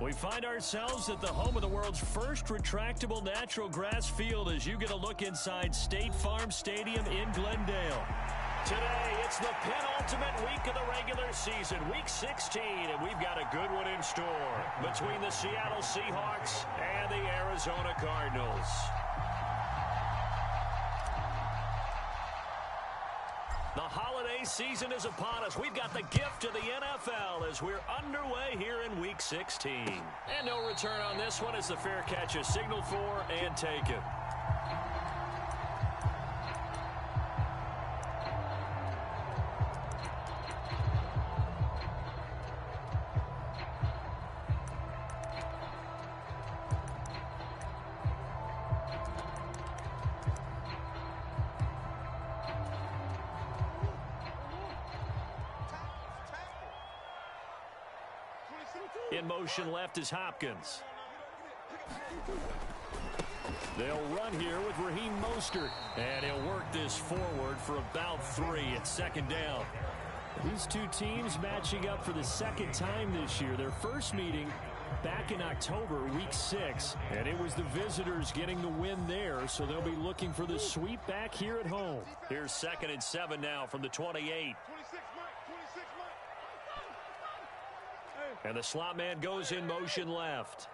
We find ourselves at the home of the world's first retractable natural grass field as you get a look inside State Farm Stadium in Glendale. Today, it's the penultimate week of the regular season, Week 16, and we've got a good one in store between the Seattle Seahawks and the Arizona Cardinals. The holiday season is upon us. We've got the gift of the NFL as we're underway here in Week 16. And no return on this one as the fair catch is signaled for and taken. In motion left is Hopkins. They'll run here with Raheem Mostert. And he'll work this forward for about 3 at second down. These two teams matching up for the second time this year. Their first meeting back in October, Week 6. And it was the visitors getting the win there, so they'll be looking for the sweep back here at home. Here's 2nd and 7 now from the 28. And the slot man goes in motion left.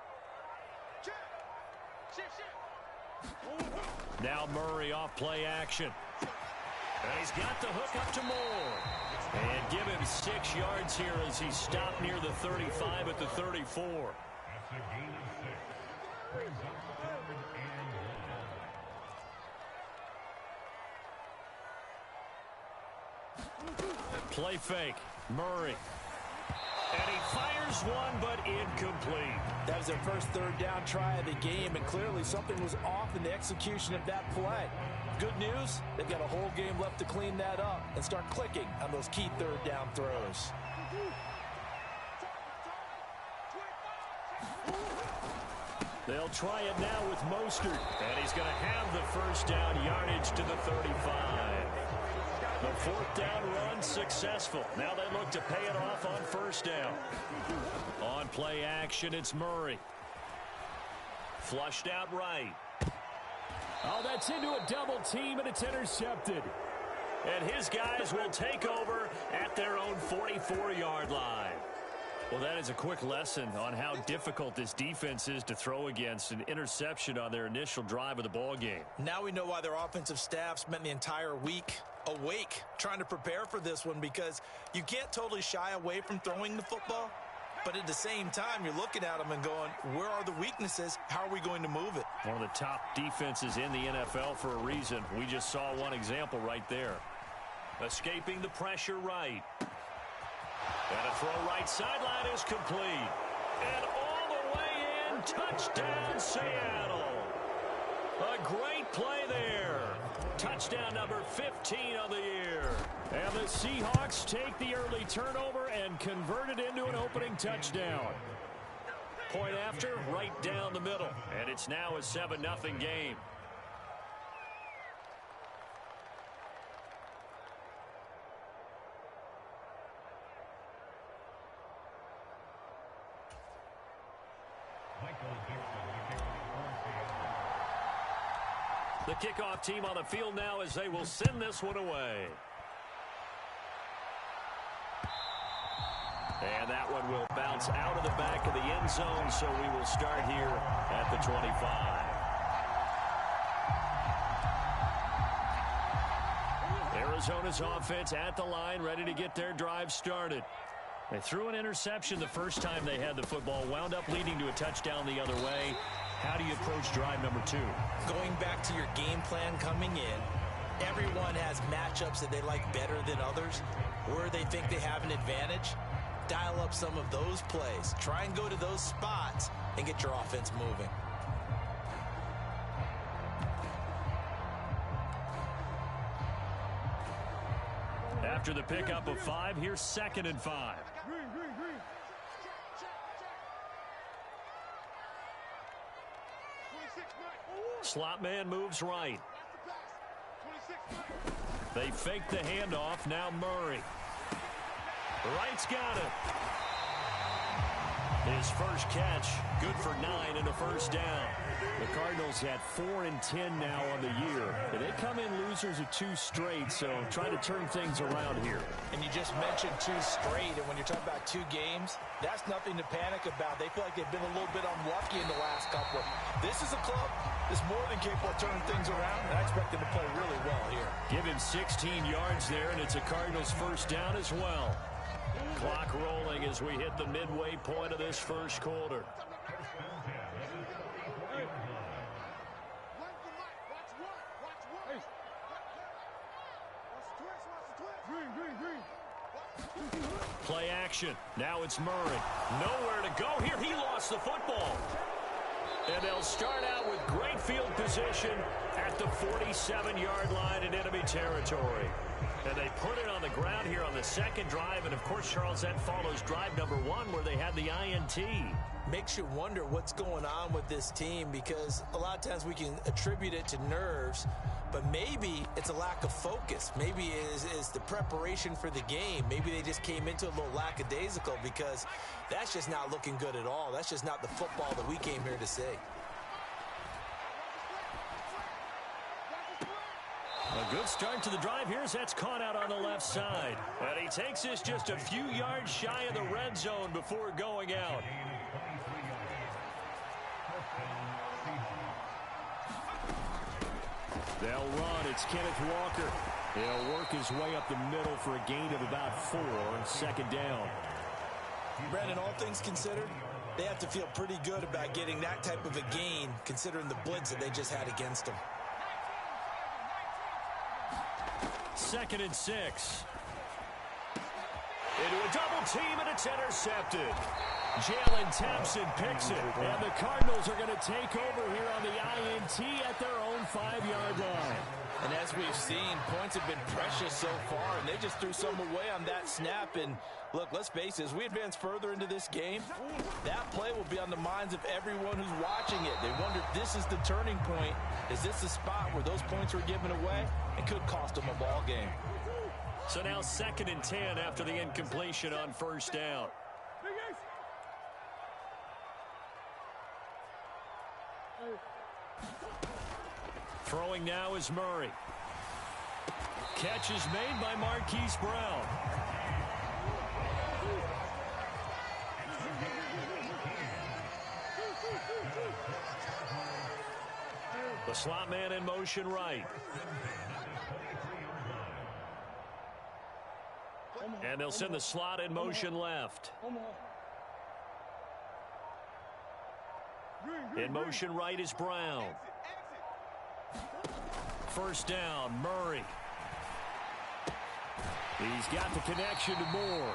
Now Murray off play action. And he's got the hook up to Moore. And give him 6 yards here as he stopped near the 35 at the 34. Play fake. Murray. And he fires one, but incomplete. That was their first third down try of the game, and clearly something was off in the execution of that play. Good news, they've got a whole game left to clean that up and start clicking on those key third down throws. They'll try it now with Mostert, and he's going to have the first down yardage to the 35. The 4th down run successful. Now they look to pay it off on first down. On play action, it's Murray. Flushed out right. Oh, that's into a double team, and it's intercepted. And his guys will take over at their own 44-yard line. Well, that is a quick lesson on how difficult this defense is to throw against. An interception on their initial drive of the ball game. Now we know why their offensive staff spent the entire week awake trying to prepare for this one, because you can't totally shy away from throwing the football, but at the same time you're looking at them and going, where are the weaknesses? How are we going to move it? One of the top defenses in the NFL for a reason. We just saw one example right there. Escaping the pressure right. And a throw right sideline is complete. And all the way in, touchdown Seattle. A great play there. Touchdown number 15 on the year. And the Seahawks take the early turnover and convert it into an opening touchdown. Point after, right down the middle. And it's now a 7-0 game. The kickoff team on the field now as they will send this one away. And that one will bounce out of the back of the end zone, so we will start here at the 25. Arizona's offense at the line, ready to get their drive started. They threw an interception the first time they had the football, wound up leading to a touchdown the other way. How do you approach drive number 2? Going back to your game plan coming in, everyone has matchups that they like better than others. Where they think they have an advantage, dial up some of those plays. Try and go to those spots and get your offense moving. After the pickup of 5, here's 2nd and 5. Slot man moves right. They fake the handoff. Now Murray. Wright's got it. His first catch, good for 9 and a first down. The Cardinals at 4-10 now on the year. And they come in losers of 2 straight, so trying to turn things around here. And you just mentioned 2 straight, and when you're talking about 2 games, that's nothing to panic about. They feel like they've been a little bit unlucky in the last couple. This is a club that's more than capable of turning things around, and I expect them to play really well here. Give him 16 yards there, and it's a Cardinals first down as well. Clock rolling as we hit the midway point of this first quarter. Play action. Now it's Murray. Nowhere to go here. He lost the football. And they'll start out with great field position at the 47-yard line in enemy territory. And they put it on the ground here on the second drive. And, of course, Charles, that follows drive number 1 where they had the INT. Makes you wonder what's going on with this team, because a lot of times we can attribute it to nerves, but maybe it's a lack of focus. Maybe it's the preparation for the game. Maybe they just came into a little lackadaisical, because that's just not looking good at all. That's just not the football that we came here to see. A good start to the drive here as that's caught out on the left side. And he takes this just a few yards shy of the red zone before going out. They'll run. It's Kenneth Walker. He'll work his way up the middle for a gain of about 4, second down. Brandon, all things considered, they have to feel pretty good about getting that type of a gain, considering the blitz that they just had against them. 2nd and 6. Into a double team, and it's intercepted. Jalen taps and picks it. And the Cardinals are going to take over here on the INT at their own 5-yard line. And as we've seen, points have been precious so far, and they just threw some away on that snap. And look, let's face it, as we advance further into this game, that play will be on the minds of everyone who's watching it. They wonder if this is the turning point. Is this the spot where those points were given away? It could cost them a ball game. So now 2nd and 10 after the incompletion on first down. Throwing now is Murray. Catch is made by Marquise Brown. The slot man in motion right. And they'll send the slot in motion left. In motion right is Brown. First down, Murray. He's got the connection to Moore.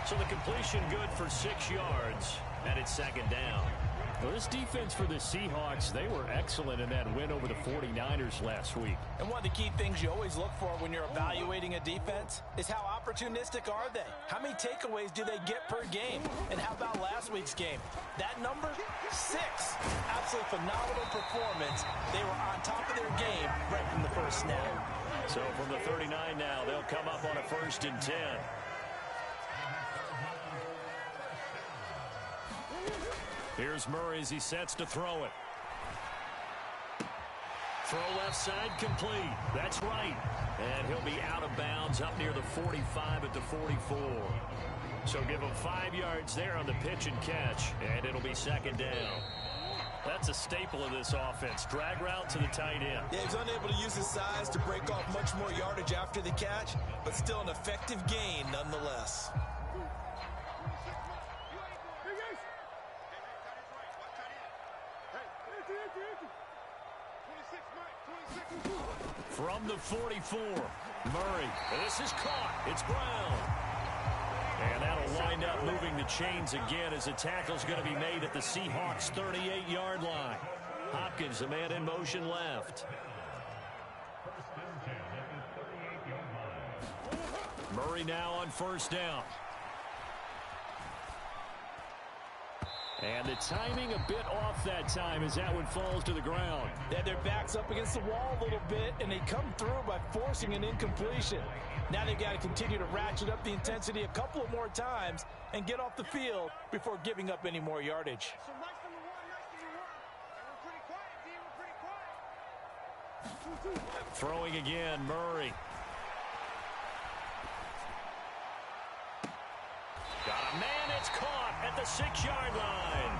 So the completion good for 6 yards, and it's second down. Well, this defense for the Seahawks, they were excellent in that win over the 49ers last week. And one of the key things you always look for when you're evaluating a defense is how opportunistic are they? How many takeaways do they get per game? And how about last week's game? That number, 6. Absolutely phenomenal performance. They were on top of their game right from the first snap. So from the 39 now, they'll come up on a 1st and 10. Here's Murray as he sets to throw it. Throw left side complete. That's right. And he'll be out of bounds up near the 45 at the 44. So give him 5 yards there on the pitch and catch, and it'll be second down. That's a staple of this offense. Drag route to the tight end. Yeah, he's unable to use his size to break off much more yardage after the catch, but still an effective gain nonetheless. From the 44, Murray. This is caught. It's Brown. And that'll wind up moving the chains again as the tackle's going to be made at the Seahawks' 38-yard line. Hopkins, the man in motion left. Murray now on first down. And the timing a bit off that time as that one falls to the ground. They had their backs up against the wall a little bit, and they come through by forcing an incompletion. Now they've got to continue to ratchet up the intensity a couple of more times and get off the field before giving up any more yardage. Throwing again, Murray. Got a man, it's caught at the 6-yard line.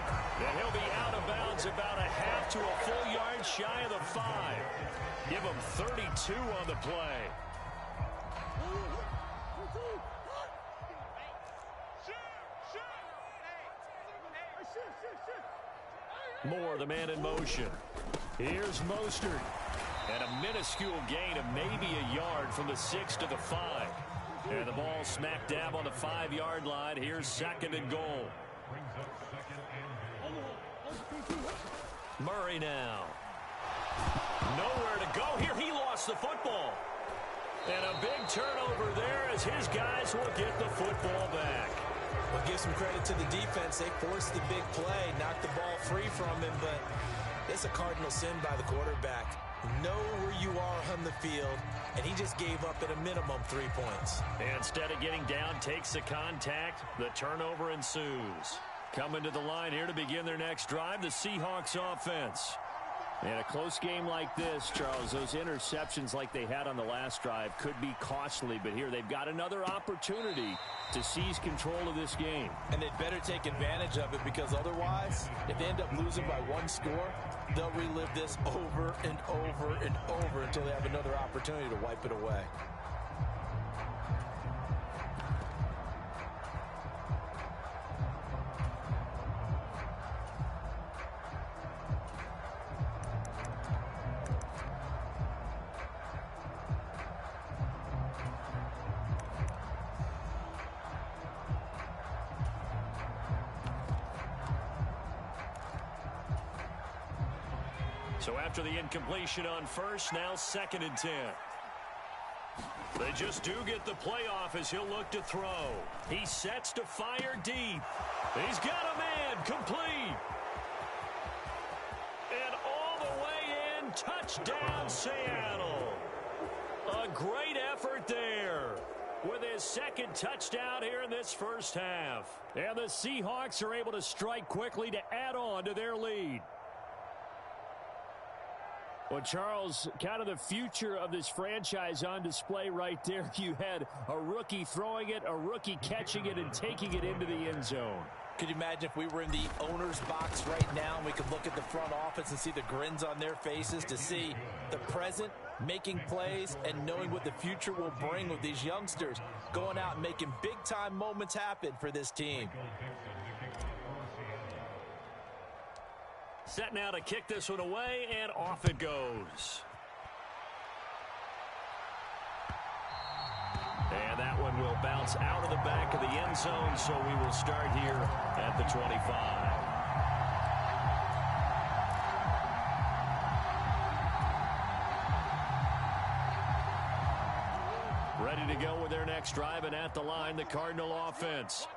And he'll be out of bounds about a half to a full yard shy of the 5. Give him 32 on the play. Moore, the man in motion. Here's Mostert. And a minuscule gain of maybe a yard from the 6 to the 5. And the ball smack dab on the 5-yard line. Here's 2nd and goal. Murray now. Nowhere to go here. He lost the football. And a big turnover there as his guys will get the football back. Well, give some credit to the defense. They forced the big play, knocked the ball free from him, but it's a cardinal sin by the quarterback. Know where you are on the field, and he just gave up at a minimum 3 points. And instead of getting down, takes the contact. The turnover ensues. Coming to the line here to begin their next drive, the Seahawks offense. In a close game like this, Charles, those interceptions like they had on the last drive could be costly, but here they've got another opportunity to seize control of this game. And they'd better take advantage of it, because otherwise, if they end up losing by 1 score, they'll relive this over and over and over until they have another opportunity to wipe it away. So after the incompletion on first, now 2nd and 10. They just do get the playoff as he'll look to throw. He sets to fire deep. He's got a man, complete. And all the way in, touchdown Seattle. A great effort there with his 2nd touchdown here in this first half. And the Seahawks are able to strike quickly to add on to their lead. Well, Charles, kind of the future of this franchise on display right there. You had a rookie throwing it, a rookie catching it, and taking it into the end zone. Could you imagine if we were in the owner's box right now and we could look at the front office and see the grins on their faces, to see the present making plays and knowing what the future will bring with these youngsters going out and making big-time moments happen for this team. Set now to kick this one away, and off it goes. And that one will bounce out of the back of the end zone, so we will start here at the 25. Ready to go with their next drive, and at the line, the Cardinal offense.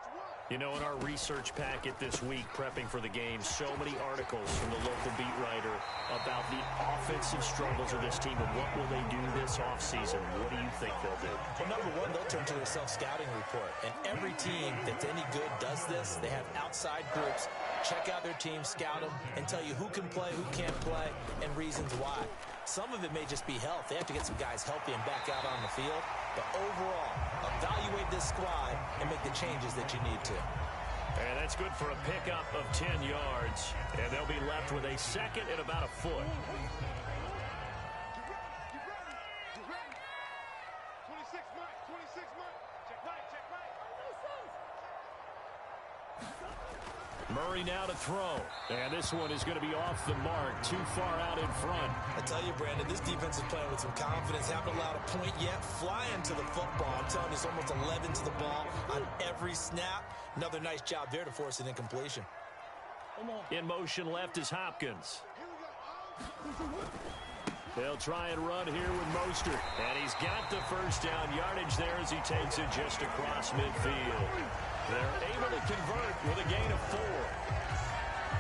You know, in our research packet this week, prepping for the game, so many articles from the local beat writer about the offensive struggles of this team and what will they do this offseason. What do you think they'll do? Well, number one, they'll turn to their self-scouting report. And every team that's any good does this. They have outside groups check out their team, scout them, and tell you who can play, who can't play, and reasons why. Some of it may just be health. They have to get some guys healthy and back out on the field. But overall, evaluate this squad and make the changes that you need to. And that's good for a pickup of 10 yards. And they'll be left with a 2nd and about a foot. 26 mark. Check right. Murray now to throw. And this one is going to be off the mark, too far out in front. I tell you, Brandon, this defense is playing with some confidence. Haven't allowed a point yet. Flying to the football. I'm telling you, it's almost 11 to the ball on every snap. Another nice job there to force an incompletion. In motion left is Hopkins. They'll try and run here with Mostert. And he's got the first down yardage there as he takes it just across midfield. They're able to convert with a gain of 4.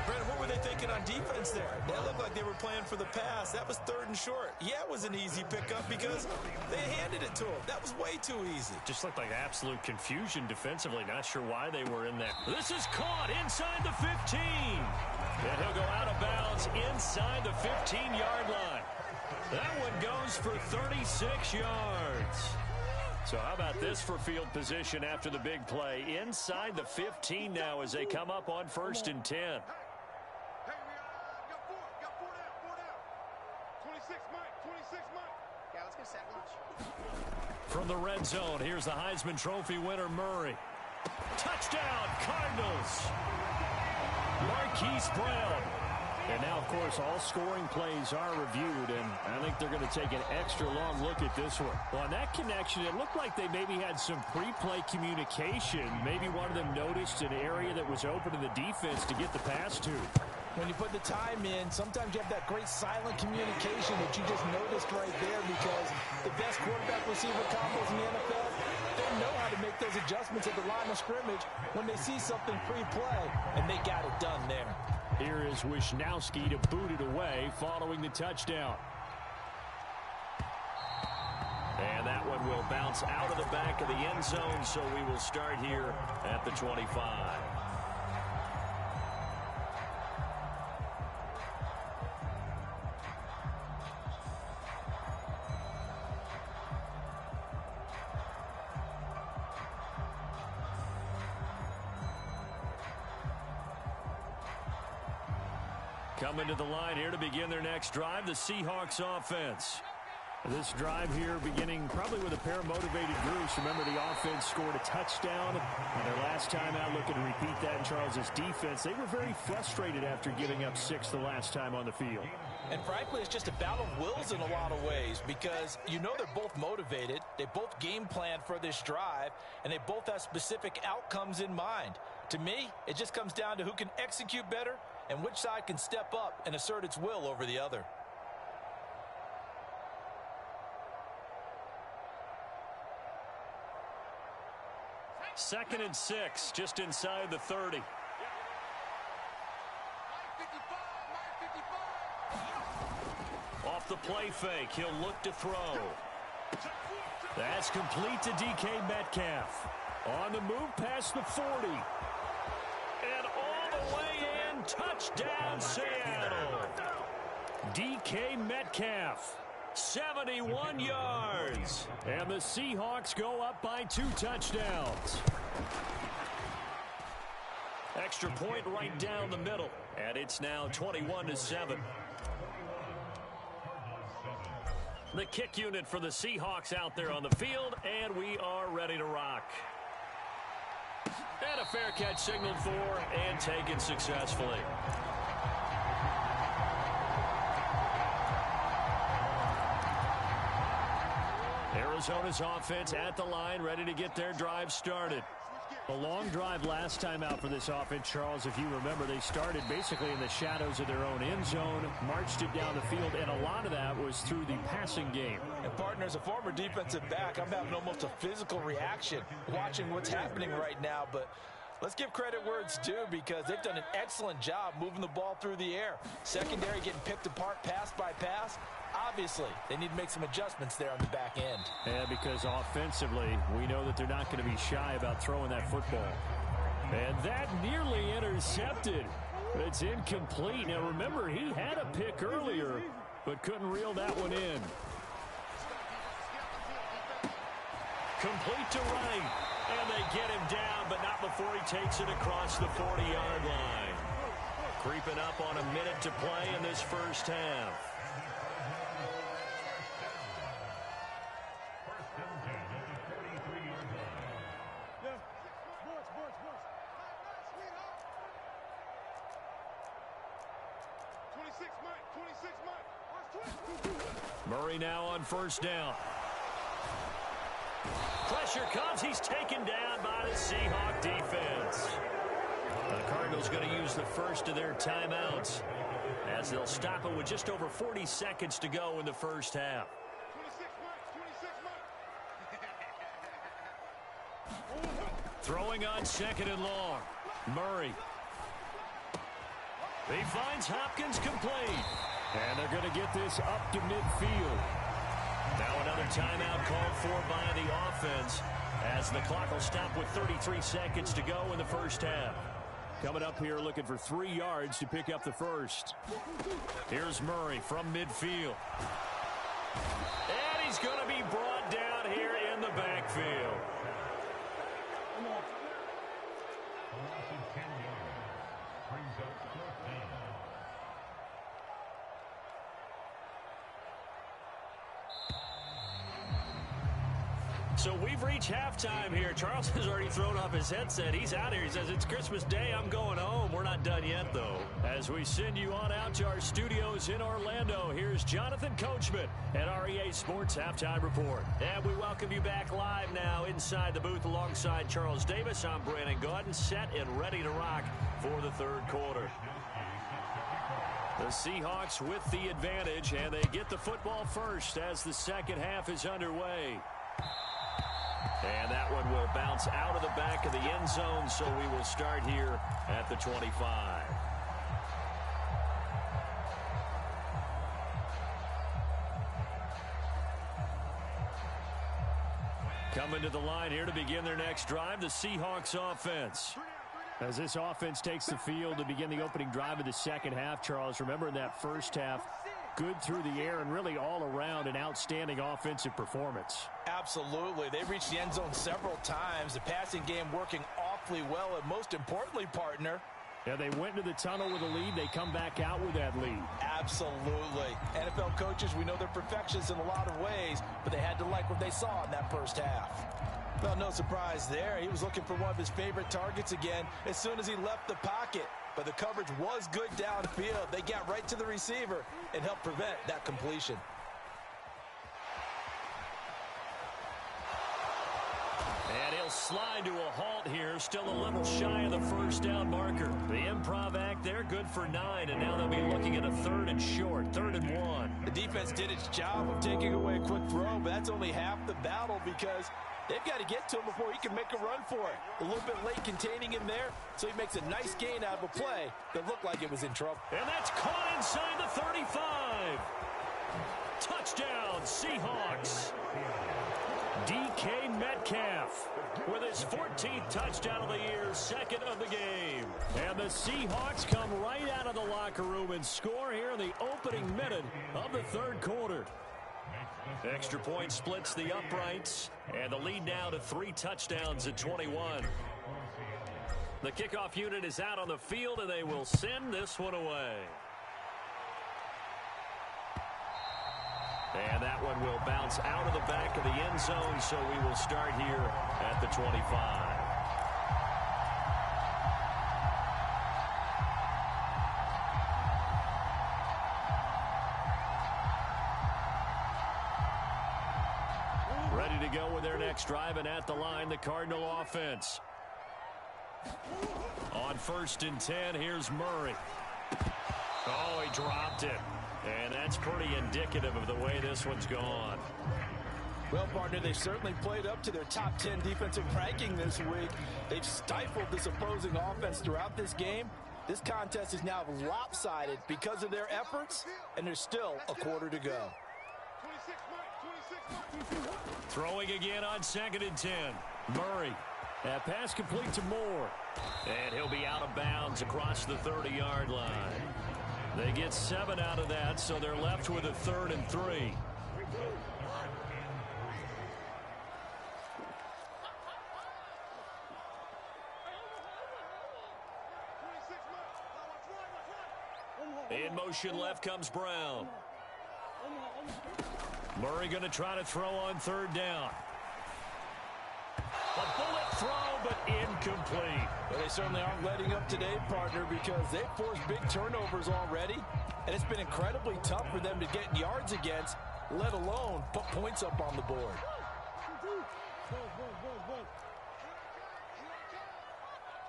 Brandon, what were they thinking on defense there? They looked like they were playing for the pass. That was 3rd and short. Yeah, it was an easy pickup because they handed it to him. That was way too easy. Just looked like absolute confusion defensively. Not sure why they were in there. This is caught inside the 15. And he'll go out of bounds inside the 15-yard line. That one goes for 36 yards. So how about this for field position after the big play? Inside the 15 now as they come up on 1st and 10. Hey, we got 4 down. 26, Mike. 26, Mike. Yeah, let's go set lunch. From the red zone, here's the Heisman Trophy winner, Murray. Touchdown, Cardinals. Marquise Brown. And now, of course, all scoring plays are reviewed, and I think they're going to take an extra long look at this one. Well, on that connection, it looked like they maybe had some pre-play communication. Maybe one of them noticed an area that was open to the defense to get the pass to. When you put the time in, sometimes you have that great silent communication that you just noticed right there, because the best quarterback-receiver combos in the NFL, they know how to make those adjustments at the line of scrimmage when they see something pre-play, and they got it done there. Here is Wisnowski to boot it away following the touchdown. And that one will bounce out of the back of the end zone, so we will start here at the 25. Coming to the line here to begin their next drive, the Seahawks offense. This drive here beginning probably with a pair of motivated groups. Remember, the offense scored a touchdown on their last time out. Looking to repeat that in Charles's defense. They were very frustrated after giving up 6 the last time on the field. And frankly, it's just a battle of wills in a lot of ways, because you know they're both motivated. They both game planned for this drive, and they both have specific outcomes in mind. To me, it just comes down to who can execute better and which side can step up and assert its will over the other. Second and 6, just inside the 30. Off the play fake, he'll look to throw. That's complete to DK Metcalf. On the move past the 40. And all the way in, touchdown Seattle. DK Metcalf, 71 yards. And the Seahawks go up by 2 touchdowns. Extra point right down the middle. And it's now 21-7. The kick unit for the Seahawks out there on the field, and we are ready to rock. And a fair catch signaled for and taken successfully. Arizona's offense at the line, ready to get their drive started. A long drive last time out for this offense, Charles. If you remember, they started basically in the shadows of their own end zone, marched it down the field, and a lot of that was through the passing game. And partner, as a former defensive back, I'm having almost a physical reaction watching what's happening right now. But let's give credit where it's due, because they've done an excellent job moving the ball through the air. Secondary getting picked apart pass by pass. Obviously, they need to make some adjustments there on the back end. Yeah, because offensively, we know that they're not going to be shy about throwing that football. And that nearly intercepted. It's incomplete. Now, remember, he had a pick earlier, but couldn't reel that one in. Complete to right. And they get him down, but not before he takes it across the 40-yard line. Creeping up on a minute to play in this first half. Murray now on first down. Pressure comes. He's taken down by the Seahawk defense. The Cardinals going to use the first of their timeouts as they'll stop it with just over 40 seconds to go in the first half. 26 months. Throwing on second and long. Murray. He finds Hopkins complete. And they're going to get this up to midfield. Now another timeout called for by the offense as the clock will stop with 33 seconds to go in the first half. Coming up here looking for 3 yards to pick up the first. Here's Murray from midfield. And he's going to be brought down here in the backfield. So we've reached halftime here. Charles has already thrown off his headset. He's out here. He says, it's Christmas Day. I'm going home. We're not done yet, though. As we send you on out to our studios in Orlando, here's Jonathan Coachman at REA Sports Halftime Report. And we welcome you back live now inside the booth alongside Charles Davis. I'm Brandon Gaudin, set and ready to rock for the third quarter. The Seahawks with the advantage, and they get the football first as the second half is underway. And that one will bounce out of the back of the end zone, so we will start here at the 25. Coming to the line here to begin their next drive, the Seahawks offense. As this offense takes the field to begin the opening drive of the second half, Charles, remember in that first half, good through the air and really all around an outstanding offensive performance. Absolutely. They reached the end zone several times. The passing game working awfully well, and most importantly, partner, yeah, they went into the tunnel with a lead. They come back out with that lead. Absolutely. NFL coaches, we know they're perfectionists in a lot of ways, but they had to like what they saw in that first half. Well, no surprise there. He was looking for one of his favorite targets again as soon as he left the pocket. But the coverage was good downfield. They got right to the receiver and helped prevent that completion. And he'll slide to a halt here, still a little shy of the first down marker. The improv act there, good for 9, and now they'll be looking at a 3rd and short, 3rd and 1. The defense did its job of taking away a quick throw, but that's only half the battle because they've got to get to him before he can make a run for it. A little bit late containing him there, so he makes a nice gain out of a play that looked like it was in trouble. And that's caught inside the 35. Touchdown, Seahawks. DK Metcalf with his 14th touchdown of the year, 2nd of the game. And the Seahawks come right out of the locker room and score here in the opening minute of the third quarter. Extra point splits the uprights, and the lead now to 3 touchdowns at 21. The kickoff unit is out on the field, and they will send this one away. And that one will bounce out of the back of the end zone, so we will start here at the 25. Ready to go with their next drive, and at the line, the Cardinal offense. On 1st and 10, here's Murray. Oh, he dropped it. And that's pretty indicative of the way this one's gone. Well, partner, they've certainly played up to their top 10 defensive ranking this week. They've stifled this opposing offense throughout this game. This contest is now lopsided because of their efforts, and there's still a quarter to go. 26 months. Throwing again on 2nd and 10. Murray. That pass complete to Moore. And he'll be out of bounds across the 30-yard line. They get 7 out of that, so they're left with a 3rd and 3. In motion left comes Brown. Murray going to try to throw on 3rd down. A bullet throw, but incomplete. Well, they certainly aren't letting up today, partner, because they've forced big turnovers already, and it's been incredibly tough for them to get yards against, let alone put points up on the board.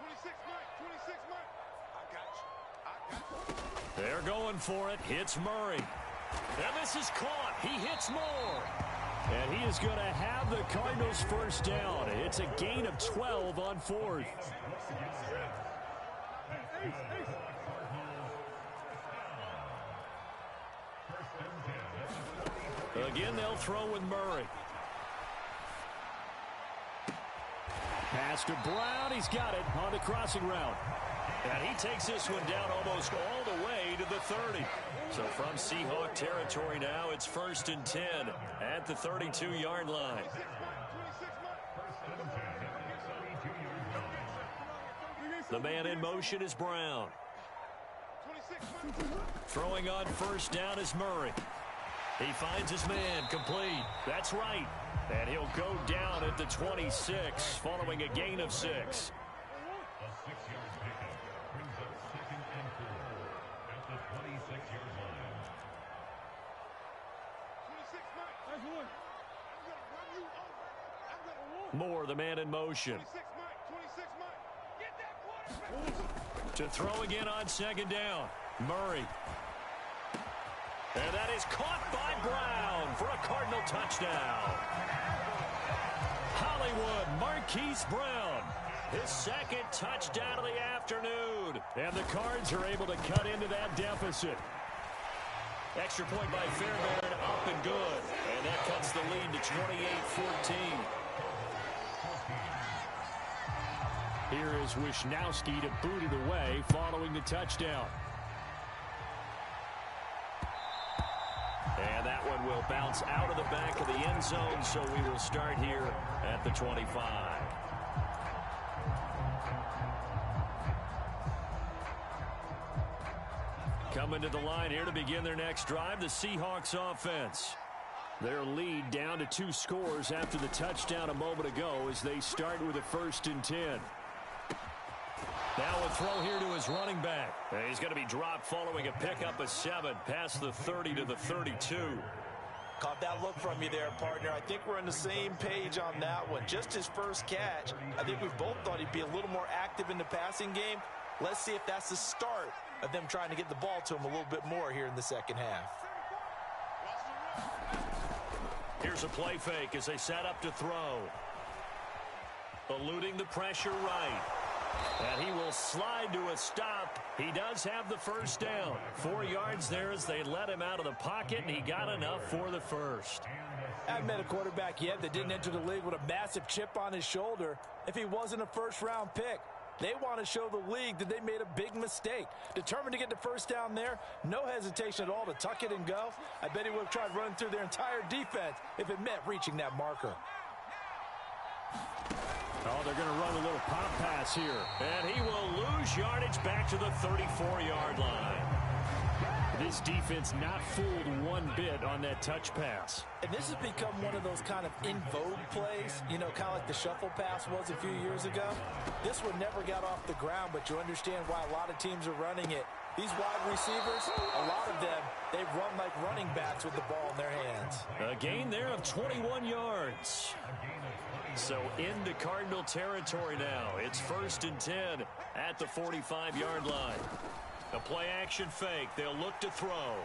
26 months. They're going for it. Hits Murray. And this is caught. He hits more. And he is going to have the Cardinals first down. It's a gain of 12 on fourth. Again, they'll throw with Murray. Pass to Brown. He's got it on the crossing route. And he takes this one down almost all the way to the 30. So from Seahawk territory now, it's 1st and 10 at the 32-yard line. The man in motion is Brown. Throwing on first down is Murray. He finds his man, complete. That's right. And he'll go down at the 26 following a gain of 6. Moore, the man in motion. To throw again on 2nd down. Murray. And that is caught by Brown for a Cardinal touchdown. Hollywood Marquise Brown, his 2nd touchdown of the afternoon. And the Cards are able to cut into that deficit. Extra point by Fairbairn, up and good. And that cuts the lead to 28-14. Here is Wisnowski to boot it away following the touchdown. And that one will bounce out of the back of the end zone, so we will start here at the 25. Coming to the line here to begin their next drive, the Seahawks offense. Their lead down to 2 scores after the touchdown a moment ago as they start with a 1st and 10. Now a throw here to his running back. And he's going to be dropped following a pickup of 7 past the 30 to the 32. Caught that look from you there, partner. I think we're on the same page on that one. Just his first catch. I think we both thought he'd be a little more active in the passing game. Let's see if that's the start of them trying to get the ball to him a little bit more here in the second half. Here's a play fake as they set up to throw. Eluding the pressure right. And he will slide to a stop. He does have the first down. 4 yards there as they let him out of the pocket, and he got enough for the first. I haven't met a quarterback yet that didn't enter the league with a massive chip on his shoulder if he wasn't a first-round pick. They want to show the league that they made a big mistake. Determined to get the first down there, no hesitation at all to tuck it and go. I bet he would have tried running through their entire defense if it meant reaching that marker. Oh, they're going to run a little pop pass here. And he will lose yardage back to the 34-yard line. This defense not fooled one bit on that touch pass. And this has become one of those kind of in vogue plays, you know, kind of like the shuffle pass was a few years ago. This one never got off the ground, but you understand why a lot of teams are running it. These wide receivers, a lot of them, they run like running backs with the ball in their hands. A gain there of 21 yards. So into Cardinal territory now. It's 1st and 10 at the 45-yard line. The play action fake. They'll look to throw.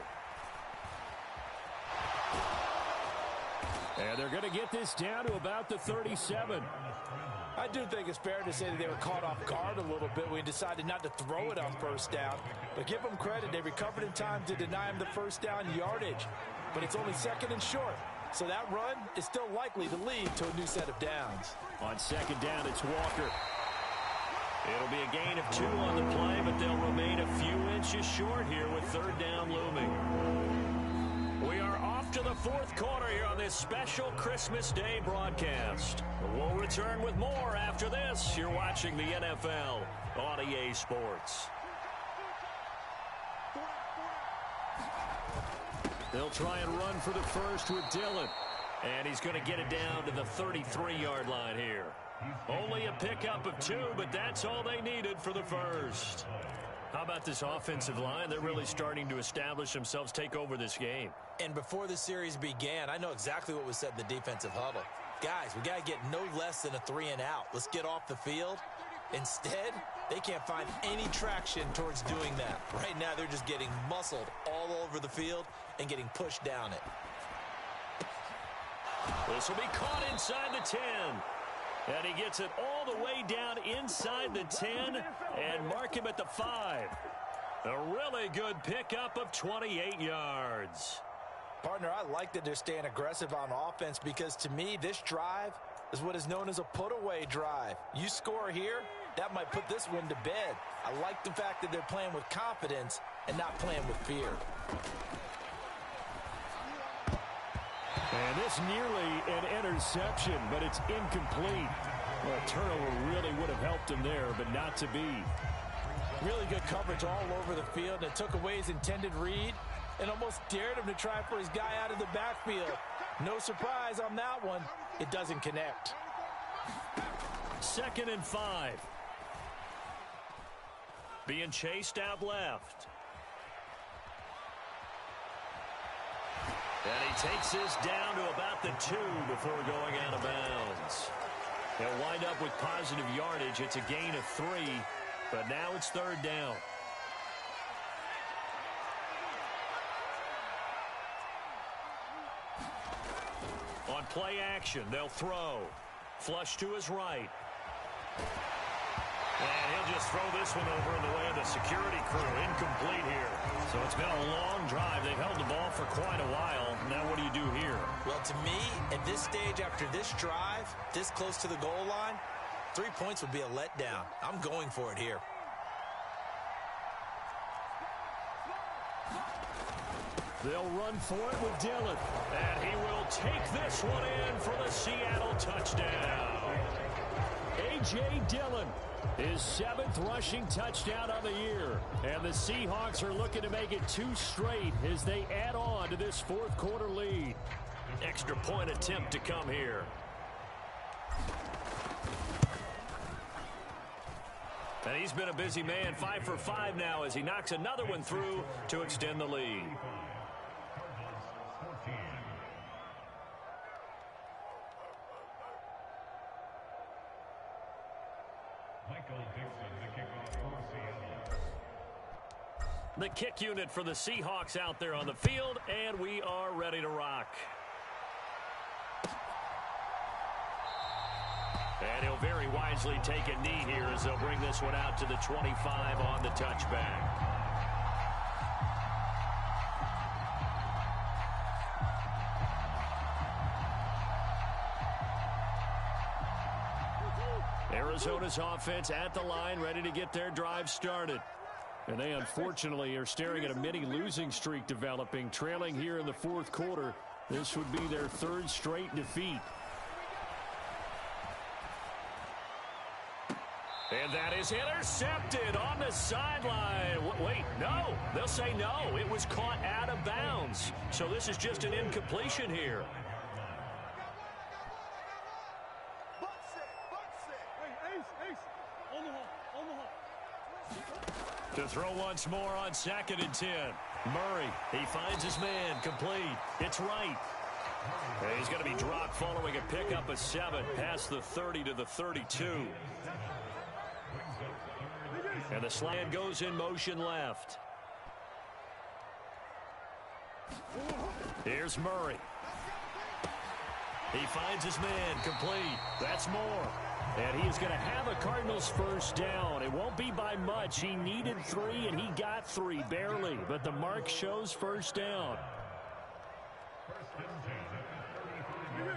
And they're going to get this down to about the 37. I do think it's fair to say that they were caught off guard a little bit when he decided not to throw it on first down. But give them credit. They recovered in time to deny him the first down yardage. But it's only 2nd and short. So that run is still likely to lead to a new set of downs. On 2nd down, it's Walker. It'll be a gain of 2 on the play, but they'll remain a few inches short here with 3rd down looming. We are off to the 4th quarter here on this special Christmas Day broadcast. We'll return with more after this. You're watching the NFL on EA Sports. They'll try and run for the first with Dillon. And he's going to get it down to the 33-yard line here. Only a pickup of 2, but that's all they needed for the first. How about this offensive line? They're really starting to establish themselves, take over this game. And before the series began, I know exactly what was said in the defensive huddle. Guys, we got to get no less than a 3 and out. Let's get off the field Instead, they can't find any traction towards doing that. Right now, they're just getting muscled all over the field and getting pushed down it. This will be caught inside the 10. And he gets it all the way down inside the 10 and mark him at the 5. A really good pickup of 28 yards. Partner, I like that they're staying aggressive on offense because to me, this drive is what is known as a put-away drive. You score here, that might put this one to bed. I like the fact that they're playing with confidence and not playing with fear. And this nearly an interception, but it's incomplete. Well, a turnover really would have helped him there, but not to be. Really good coverage all over the field, and it took away his intended read and almost dared him to try for his guy out of the backfield. No surprise on that one. It doesn't connect. 2nd and 5. Being chased out left. And he takes this down to about the 2 before going out of bounds. He'll wind up with positive yardage. It's a gain of 3, but now it's 3rd down. On play action, they'll throw. Flush to his right. And he'll just throw this one over in the way of the security crew. Incomplete here. So it's been a long drive. They've held the ball for quite a while. Now what do you do here? Well, to me, at this stage after this drive, this close to the goal line, 3 points would be a letdown. I'm going for it here. They'll run for it with Dillon. And he will take this one in for the Seattle touchdown. A.J. Dillon, his 7th rushing touchdown of the year. And the Seahawks are looking to make it 2 straight as they add on to this 4th quarter lead. Extra point attempt to come here. And he's been a busy man, 5 for 5 now as he knocks another one through to extend the lead. The kick unit for the Seahawks out there on the field, and we are ready to rock. And he'll very wisely take a knee here as they'll bring this one out to the 25 on the touchback. Arizona's offense at the line, ready to get their drive started. And they unfortunately are staring at a mini losing streak developing, trailing here in the 4th quarter. This would be their 3rd straight defeat. And that is intercepted on the sideline. Wait, no. They'll say no. It was caught out of bounds. So this is just an incompletion here. To throw once more on 2nd and 10. Murray, he finds his man, complete. It's right. And he's going to be dropped following a pickup of 7 past the 30 to the 32. And the slant goes in motion left. Here's Murray. He finds his man, complete. That's more. And he is going to have a Cardinals first down. It won't be by much. He needed 3, and he got 3, barely. But the mark shows first down.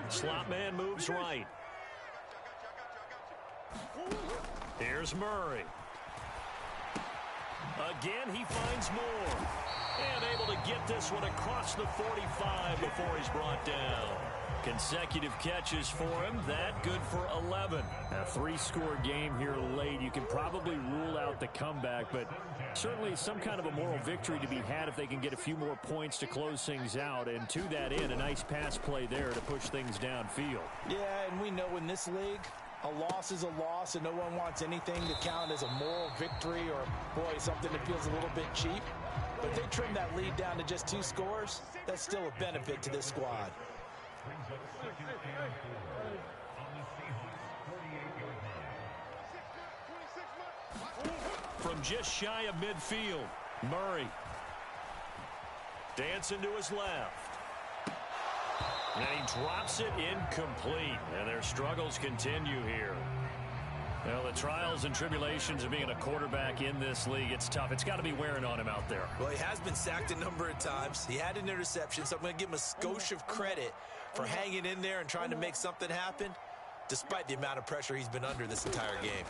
Slot man moves right. Here's Murray. Again, he finds more. And able to get this one across the 45 before he's brought down. Consecutive catches for him. That good for 11. A 3-score game here late. You can probably rule out the comeback, but certainly some kind of a moral victory to be had if they can get a few more points to close things out. And to that end, a nice pass play there to push things downfield. Yeah, and we know in this league, a loss is a loss, and no one wants anything to count as a moral victory or, boy, something that feels a little bit cheap. But if they trim that lead down to just 2 scores, that's still a benefit to this squad. from just shy of midfield. Murray dancing to his left. And he drops it incomplete. And their struggles continue here. Well, the trials and tribulations of being a quarterback in this league, it's tough. It's got to be wearing on him out there. Well, he has been sacked a number of times. He had an interception, so I'm going to give him a skosh of credit for hanging in there and trying to make something happen, despite the amount of pressure he's been under this entire game.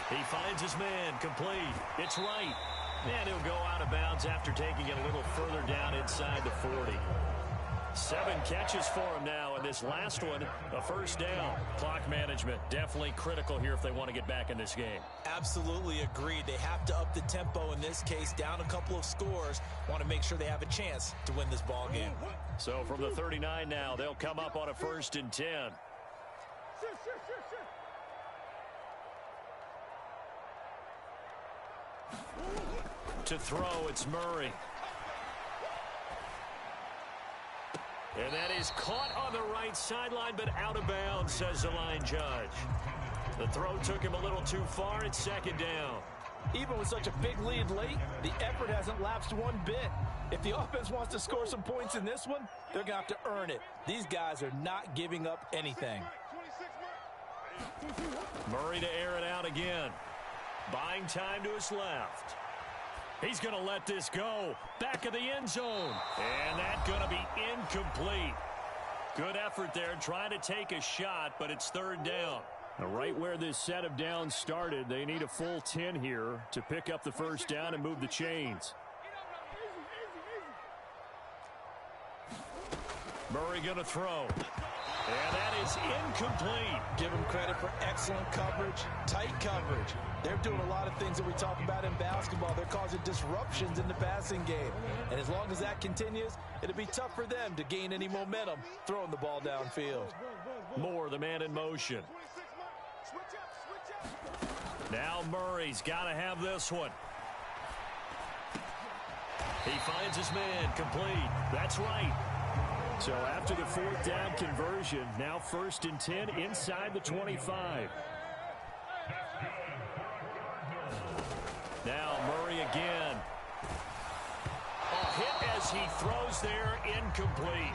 He finds his man, complete. It's right. And he'll go out of bounds after taking it a little further down inside the 40. 7 catches for him now, and this last one, a first down. Clock management, definitely critical here if they want to get back in this game. Absolutely agreed. They have to up the tempo in this case, down a couple of scores. Want to make sure they have a chance to win this ball game. So from the 39 now, they'll come up on a 1st and 10. To throw, it's Murray. And that is caught on the right sideline, but out of bounds, says the line judge. The throw took him a little too far. It's 2nd down. Even with such a big lead late, the effort hasn't lapsed one bit. If the offense wants to score some points in this one, they're going to have to earn it. These guys are not giving up anything. Murray to air it out again. Buying time to his left. He's going to let this go. Back of the end zone. And that's going to be incomplete. Good effort there, trying to take a shot, but it's 3rd down. Now, right where this set of downs started, they need a full 10 here to pick up the first down and move the chains. Murray going to throw. And that is incomplete. Give them credit for excellent coverage, tight coverage. They're doing a lot of things that we talk about in basketball. They're causing disruptions in the passing game. And as long as that continues, it'll be tough for them to gain any momentum throwing the ball downfield. Moore, the man in motion. Now Murray's got to have this one. He finds his man, complete. That's right. So after the 4th down conversion, now 1st and 10 inside the 25. Now Murray again. A hit as he throws there, incomplete.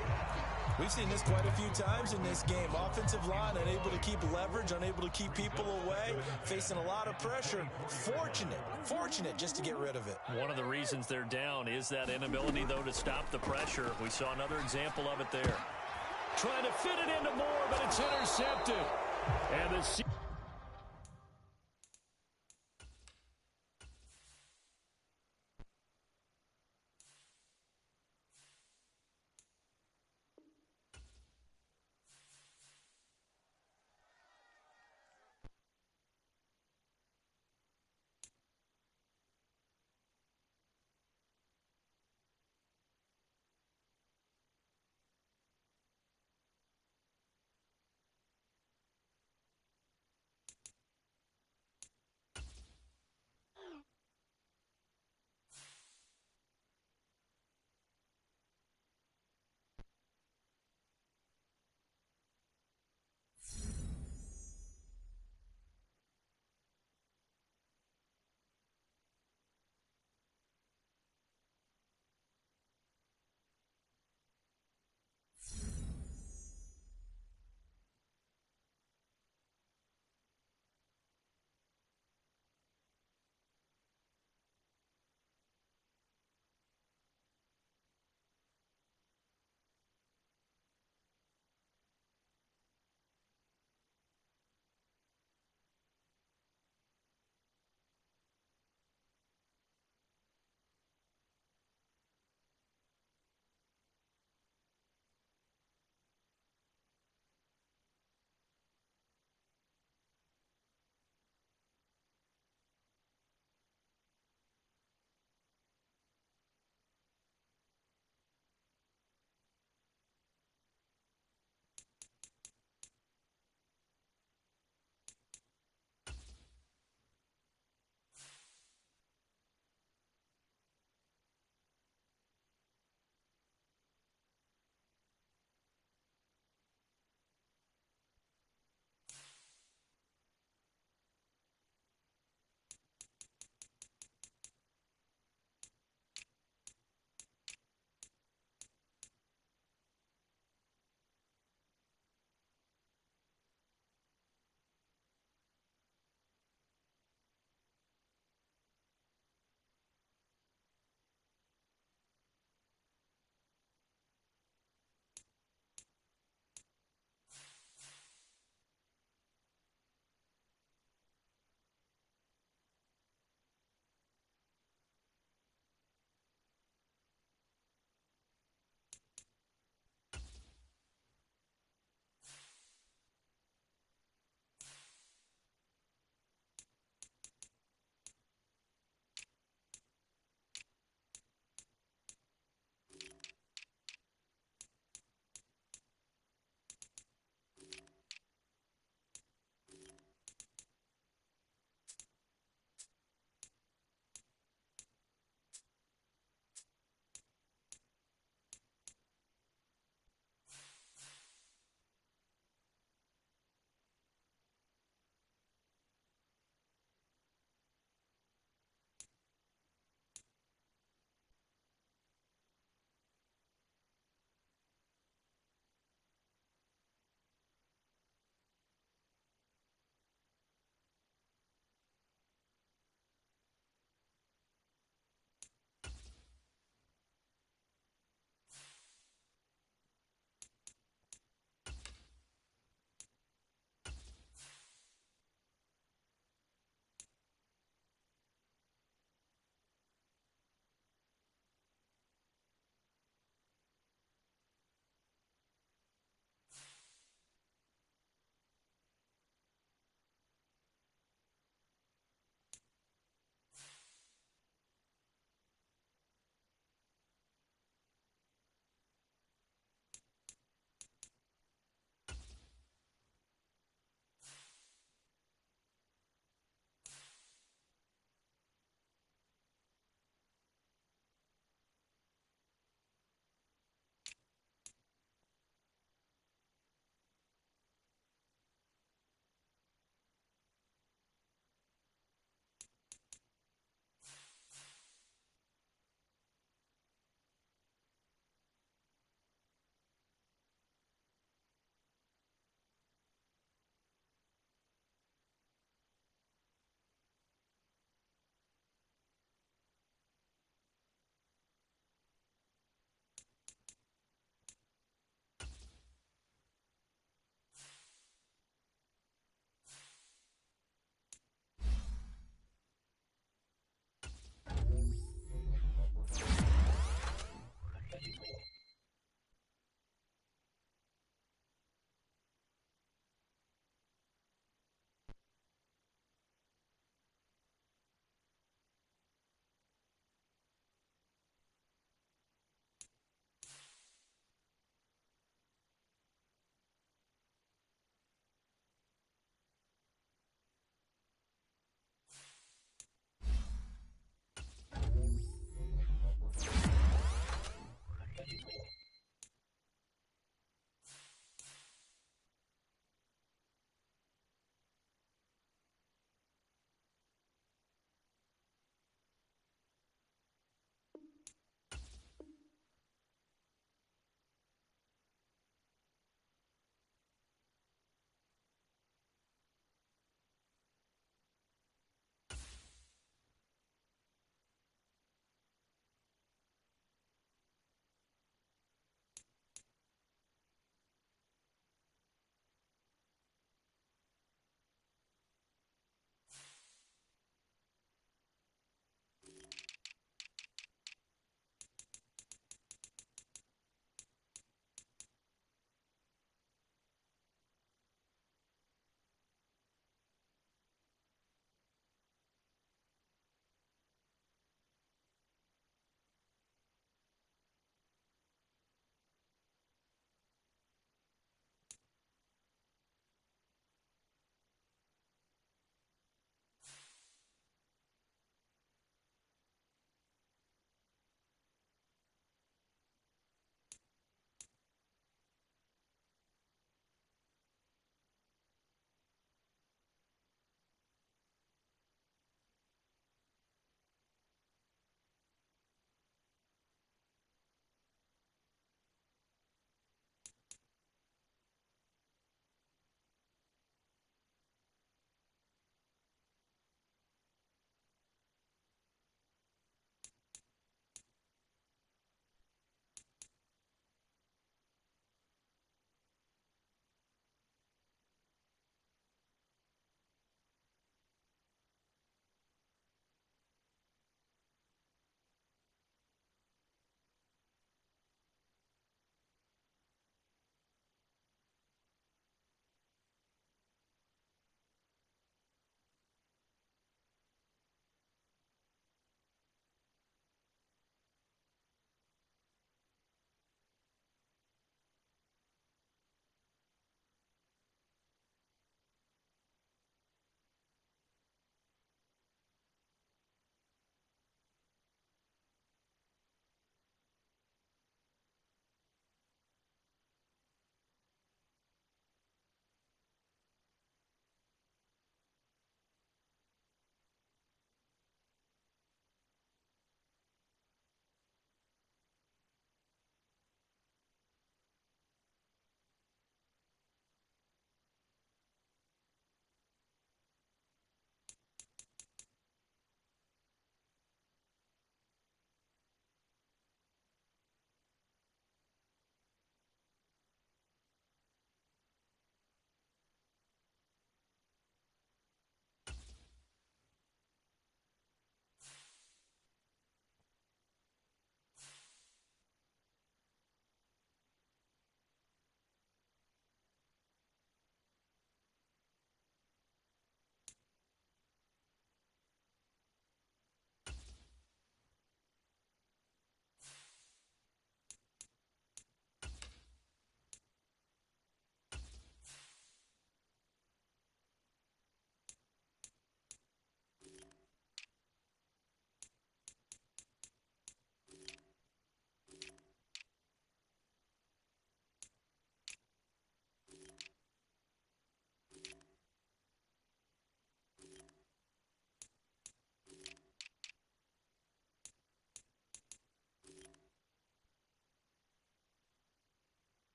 We've seen this quite a few times in this game. Offensive line unable to keep leverage, unable to keep people away, facing a lot of pressure. Fortunate just to get rid of it. One of the reasons they're down is that inability, though, to stop the pressure. We saw another example of it there. Trying to fit it into Moore, but it's intercepted. And the